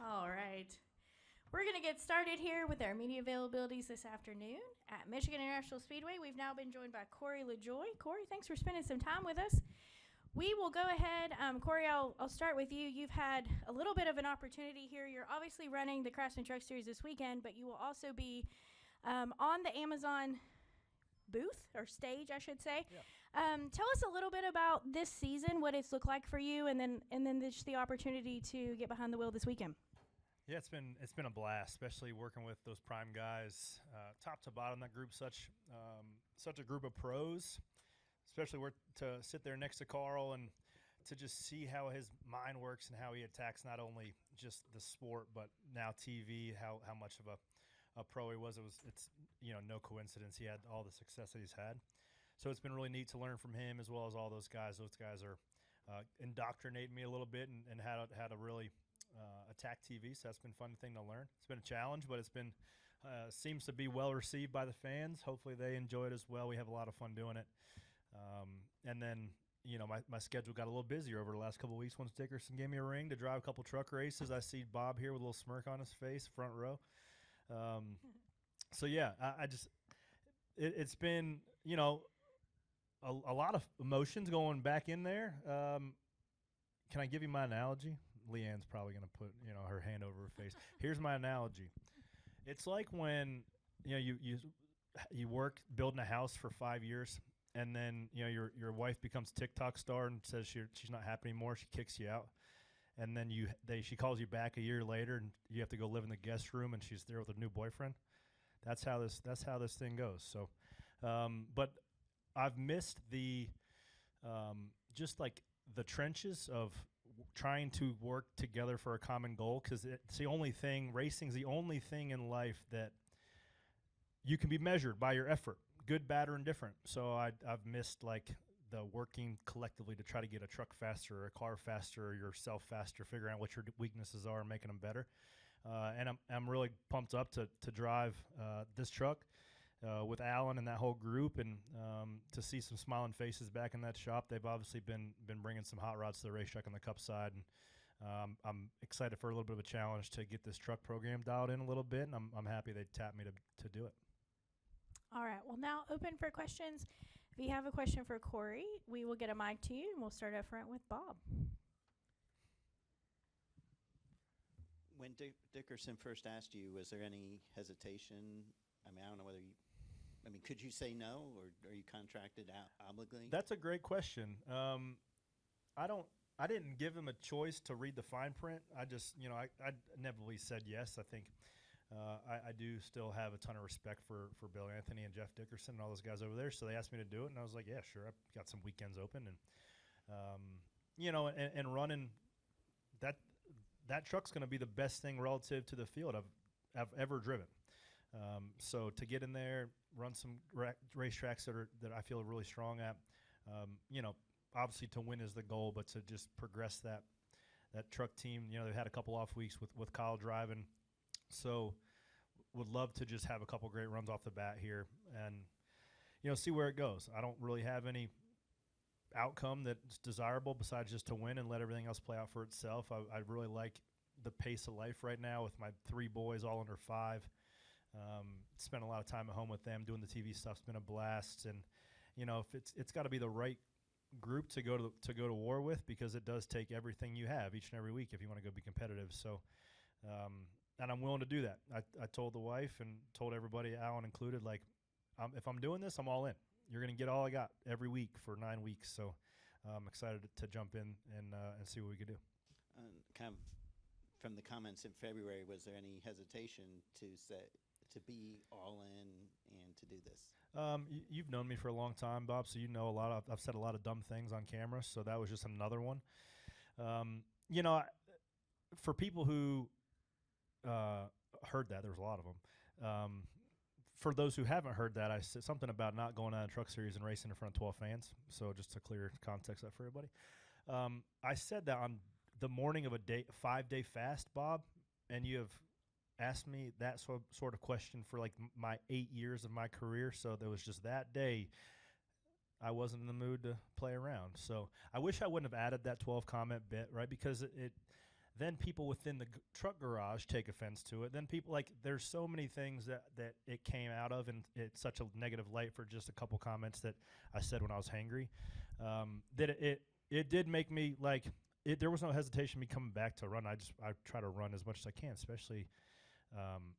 All right. We're going to get started here with our media availabilities this afternoon at Michigan International Speedway. We've now been joined by Corey LaJoie. Corey, thanks for spending some time with us. We will go ahead. Corey, I'll start with you. You've had a little bit of an opportunity here. You're obviously running the Craftsman Truck Series this weekend, but you will also be on the Amazon booth or stage, I should say. Yeah. Tell us a little bit about this season, what it's looked like for you, and then just the opportunity to get behind the wheel this weekend. Yeah, it's been a blast, especially working with those prime guys, top to bottom. That group, such a group of pros. Especially to sit there next to Carl and to just see how his mind works and how he attacks not only just the sport but now TV. How much of a pro he was. It's no coincidence he had all the success that he's had. So it's been really neat to learn from him as well as all those guys. Those guys are indoctrinating me a little bit and how to really attack TV. So that's been a fun thing to learn. It's been a challenge, but it's been seems to be well received by the fans. Hopefully they enjoy it as well. We have a lot of fun doing it. And then, my schedule got a little busier over the last couple of weeks once Dickerson gave me a ring to drive a couple truck races. I see Bob here with a little smirk on his face, front row. So yeah, it's been, a lot of emotions going back in there. Can I give you my analogy? Leanne's probably going to put, her hand over her face. Here's my analogy. It's like when, you work building a house for 5 years, and then your wife becomes TikTok star and says she's not happy anymore. She kicks you out, and then she calls you back a year later, and you have to go live in the guest room, and she's there with a new boyfriend. That's how this thing goes. So, but I've missed the just like the trenches of trying to work together for a common goal, because it's the only thing. Racing's the only thing in life that you can be measured by your effort, good, bad, or indifferent. So I've missed like the working collectively to try to get a truck faster, or a car faster, or yourself faster, figuring out what your weaknesses are and making them better. And I'm really pumped up to drive this truck with Alan and that whole group, and to see some smiling faces back in that shop. They've obviously been bringing some hot rods to the racetrack on the Cup side, and I'm excited for a little bit of a challenge to get this truck program dialed in a little bit, and I'm happy they tapped me to do it. All right. Well, now open for questions. If you have a question for Corey, we will get a mic to you, and we'll start up front with Bob. When Dickerson first asked you, was there any hesitation? I don't know whether could you say no, or are you contracted out obligately? That's a great question. I didn't give him a choice to read the fine print. I just, I inevitably said yes. I think I do still have a ton of respect for Bill Anthony and Jeff Dickerson and all those guys over there. So they asked me to do it, and I was like, yeah, sure. I've got some weekends open, and and running that truck's going to be the best thing relative to the field I've ever driven. So to get in there, run some racetracks that I feel really strong at, obviously to win is the goal, but to just progress that truck team. They've had a couple off weeks with Kyle driving. So would love to just have a couple great runs off the bat here and, see where it goes. I don't really have any outcome that's desirable besides just to win and let everything else play out for itself. I really like the pace of life right now with my 3 boys all under 5. Spent a lot of time at home with them doing the TV stuff. It's been a blast. And, if it's got to be the right group to go to war with, because it does take everything you have each and every week if you want to go be competitive. So, and I'm willing to do that. I told the wife and told everybody, Alan included, like, if I'm doing this, I'm all in. You're going to get all I got every week for 9 weeks. So I'm excited to jump in and see what we could do. Kind of from the comments in February, was there any hesitation to be all in and to do this? You've known me for a long time, Bob, so I've said a lot of dumb things on camera, so that was just another one. For people who heard that, there's a lot of them. For those who haven't heard that, I said something about not going on a truck series and racing in front of 12 fans. So just to clear context that for everybody. I said that on the morning of a 5-day fast, Bob, and you have asked me that sort of question for like my 8 years of my career. So there was just that day I wasn't in the mood to play around. So I wish I wouldn't have added that 12 comment bit, right? Because Then people within the truck garage take offense to it. Then people, like, there's so many things that it came out of, and it's such a negative light for just a couple comments that I said when I was hangry, that it did make me, like, there was no hesitation me coming back to run. I try to run as much as I can, especially,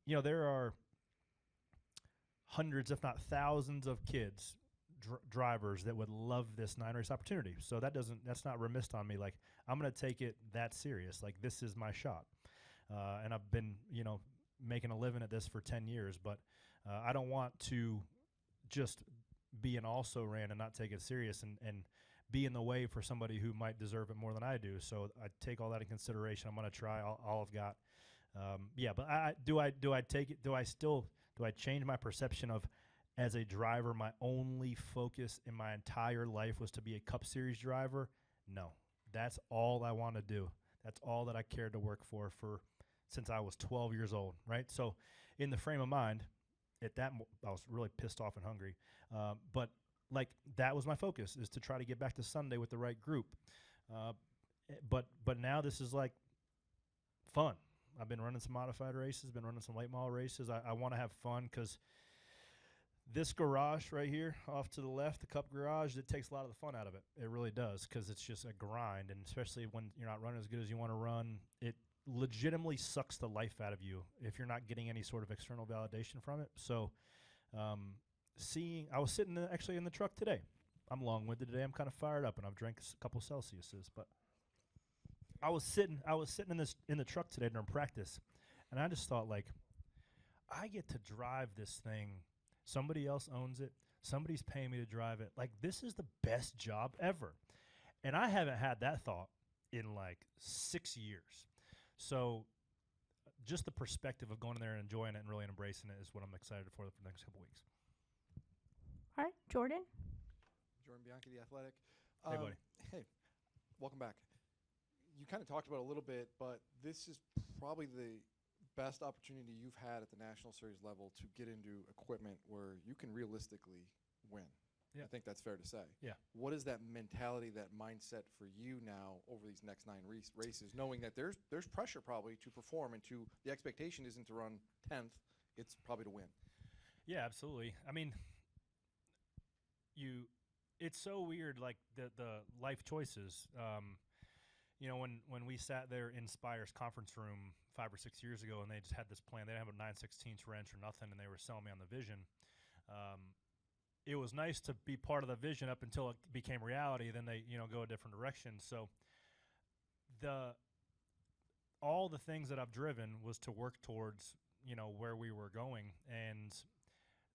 there are hundreds, if not thousands, of kids, drivers that would love this 9-race opportunity. So that's not remiss on me. Like, I'm going to take it that serious. Like, this is my shot. And I've been, making a living at this for 10 years, but I don't want to just be an also-ran and not take it serious and be in the way for somebody who might deserve it more than I do. So I take all that in consideration. I'm going to try all I've got. But do I take it? Do I change my perception of, as a driver, my only focus in my entire life was to be a Cup Series driver? No. That's all I want to do. That's all that I cared to work for since I was 12 years old, right? So in the frame of mind, I was really pissed off and hungry. But, like, that was my focus, is to try to get back to Sunday with the right group. But now this is, like, fun. I've been running some modified races, been running some late model races. I want to have fun because this garage right here off to the left, the Cup garage, it takes a lot of the fun out of it. It really does, because it's just a grind, and especially when you're not running as good as you want to run, it legitimately sucks the life out of you if you're not getting any sort of external validation from it. So I was sitting actually in the truck today. I'm long-winded today. I'm kind of fired up, and I've drank a couple Celsiuses, but I was sitting in the truck today during practice, and I just thought, like, I get to drive this thing. Somebody else owns it. Somebody's paying me to drive it. Like, this is the best job ever. And I haven't had that thought in, like, 6 years. So just the perspective of going in there and enjoying it and really embracing it is what I'm excited for the next couple weeks. All right, Jordan. Jordan Bianchi, The Athletic. Hey, buddy. Hey, welcome back. You kind of talked about it a little bit, but this is probably the best opportunity you've had at the National Series level to get into equipment where you can realistically win. Yeah. I think that's fair to say. Yeah. What is that mentality, that mindset for you now over these next 9 races, knowing that there's pressure probably to perform, and the expectation isn't to run 10th, it's probably to win. Yeah, absolutely. I mean, it's so weird, like the life choices. When we sat there in Spire's conference room 5 or 6 years ago, and they just had this plan, they didn't have a 9/16 wrench or nothing, and they were selling me on the vision. It was nice to be part of the vision up until it became reality. Then they, go a different direction. So all the things that I've driven was to work towards, where we were going. And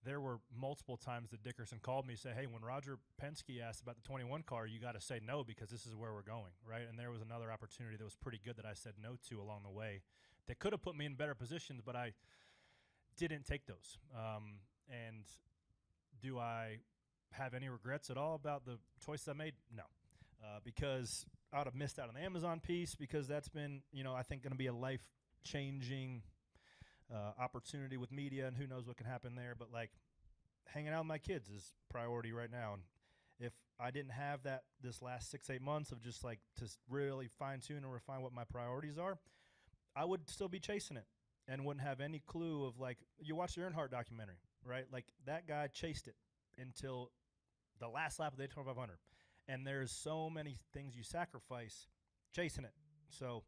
there were multiple times that Dickerson called me and said, hey, when Roger Penske asked about the 21 car, you got to say no, because this is where we're going, right? And there was another opportunity that was pretty good that I said no to along the way that could have put me in better positions, but I didn't take those. And do I have any regrets at all about the choices I made? No, because I would have missed out on the Amazon piece, because that's been, I think going to be a life-changing opportunity with media, and who knows what can happen there. But, like, hanging out with my kids is priority right now. And if I didn't have that this last 6-8 months of just, like, to really fine-tune and refine what my priorities are, I would still be chasing it and wouldn't have any clue of, like, you watch the Earnhardt documentary, right? Like, that guy chased it until the last lap of the Daytona 500. And there's so many things you sacrifice chasing it. So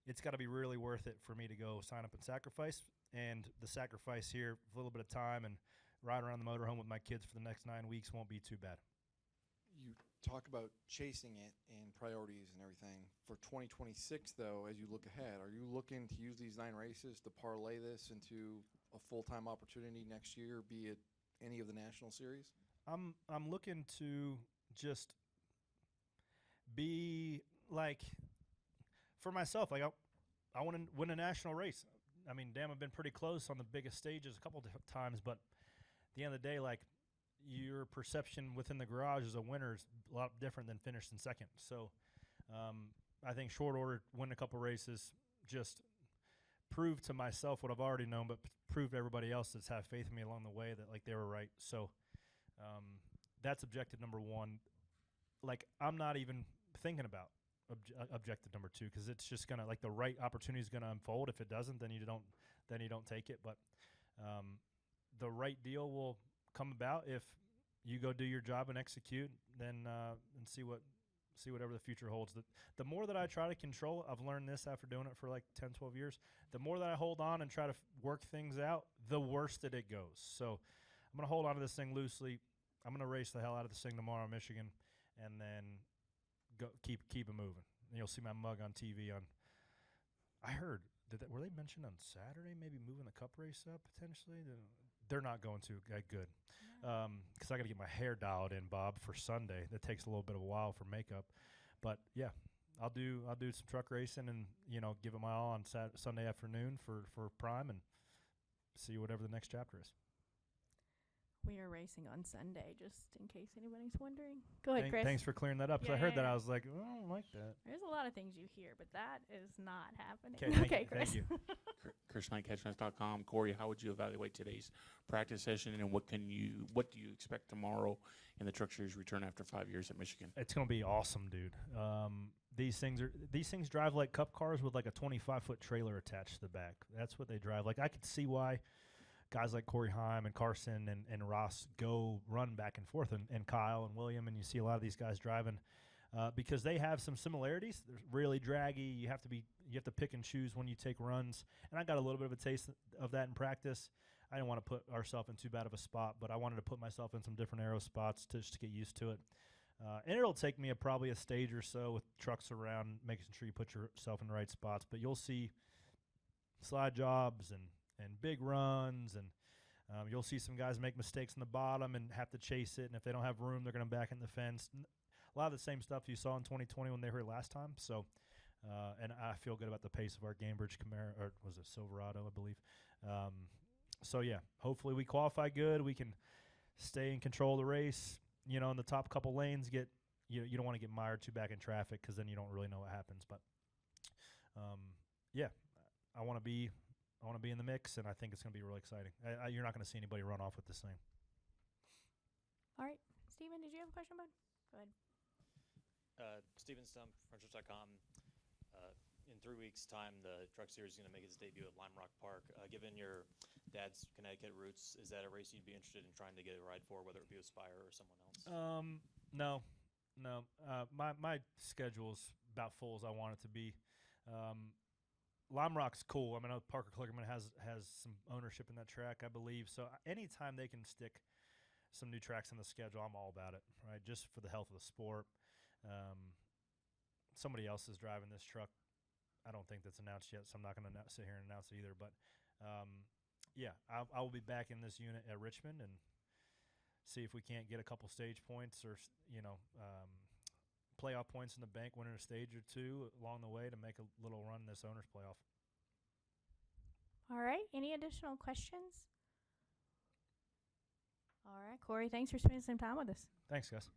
it's got to be really worth it for me to go sign up and sacrifice. And the sacrifice here, a little bit of time and ride around the motorhome with my kids for the next 9 weeks won't be too bad. You talk about chasing it and priorities and everything. For 2026, though, as you look ahead, are you looking to use these 9 races to parlay this into a full-time opportunity next year, be it any of the National Series? I'm looking to just be, like, for myself, like, I want to win a national race. I mean, damn, I've been pretty close on the biggest stages a couple of times, but at the end of the day, like, your perception within the garage as a winner is a lot different than finishing second. So I think short order, win a couple races, just prove to myself what I've already known, but prove to everybody else that's had faith in me along the way that, like, they were right. So that's objective number one. Like, I'm not even thinking about objective number 2, because it's just gonna, like, the right opportunity is gonna unfold. If it doesn't, then you don't take it. But the right deal will come about if you go do your job and execute, then and see whatever the future holds. The more that I try to control, I've learned this after doing it for like 10, 12 years, the more that I hold on and try to work things out, the worse that it goes. So I'm going to hold on to this thing loosely. I'm going to race the hell out of this thing tomorrow in Michigan, and then go keep it moving. And you'll see my mug on TV I heard, were they mentioned on Saturday, maybe moving the cup race up potentially? They're not going to. Good. Because I got to get my hair dialed in, Bob, for Sunday. That takes a little bit of a while for makeup. But, yeah, I'll do some truck racing and, give it my all on Sunday afternoon for Prime and see whatever the next chapter is. We are racing on Sunday, just in case anybody's wondering. Go ahead, Chris. Thanks for clearing that up. 'Cause I heard that. I was like, I don't like that. There's a lot of things you hear, but that is not happening. Okay, Chris. Thank you. Chris Knight, catchfence.com. Corey, how would you evaluate today's practice session, and what do you expect tomorrow in the Truck Series return after 5 years at Michigan? It's going to be awesome, dude. These things drive like cup cars with like a 25-foot trailer attached to the back. That's what they drive. Like, I could see why guys like Corey Heim and Carson and Ross go run back and forth, and Kyle and William, and you see a lot of these guys driving because they have some similarities. They're really draggy. You have to pick and choose when you take runs, and I got a little bit of a taste of that in practice. I didn't want to put ourselves in too bad of a spot, but I wanted to put myself in some different aero spots just to get used to it. And it'll take me probably a stage or so with trucks around, making sure you put yourself in the right spots. But you'll see slide jobs and big runs, and you'll see some guys make mistakes in the bottom and have to chase it, and if they don't have room, they're going to back in the fence. A lot of the same stuff you saw in 2020 when they were here last time. So, and I feel good about the pace of our Gamebridge Camaro, or was it Silverado, I believe. So, yeah, hopefully we qualify good. We can stay in control of the race. In the top couple lanes, you don't want to get mired too back in traffic, because then you don't really know what happens. But, yeah, I want to be in the mix, and I think it's going to be really exciting. You're not going to see anybody run off with this thing. All right. Steven, did you have a question, bud? Go ahead. Steven Stump, Frenchers.com. In 3 weeks' time, the Truck Series is going to make its debut at Lime Rock Park. Given your dad's Connecticut roots, is that a race you'd be interested in trying to get a ride for, whether it be with Spire or someone else? No. My schedule's about full as I want it to be. Lime Rock's cool. I mean, Parker Kligerman has some ownership in that track, I believe. So anytime they can stick some new tracks in the schedule, I'm all about it, right? Just for the health of the sport. Somebody else is driving this truck. I don't think that's announced yet, so I'm not going to sit here and announce it either. But, yeah, I will be back in this unit at Richmond and see if we can't get a couple stage points or, playoff points in the bank, winning a stage or two along the way to make a little run in this owners playoff. All right. Any additional questions? All right, Corey, thanks for spending some time with us. Thanks, guys.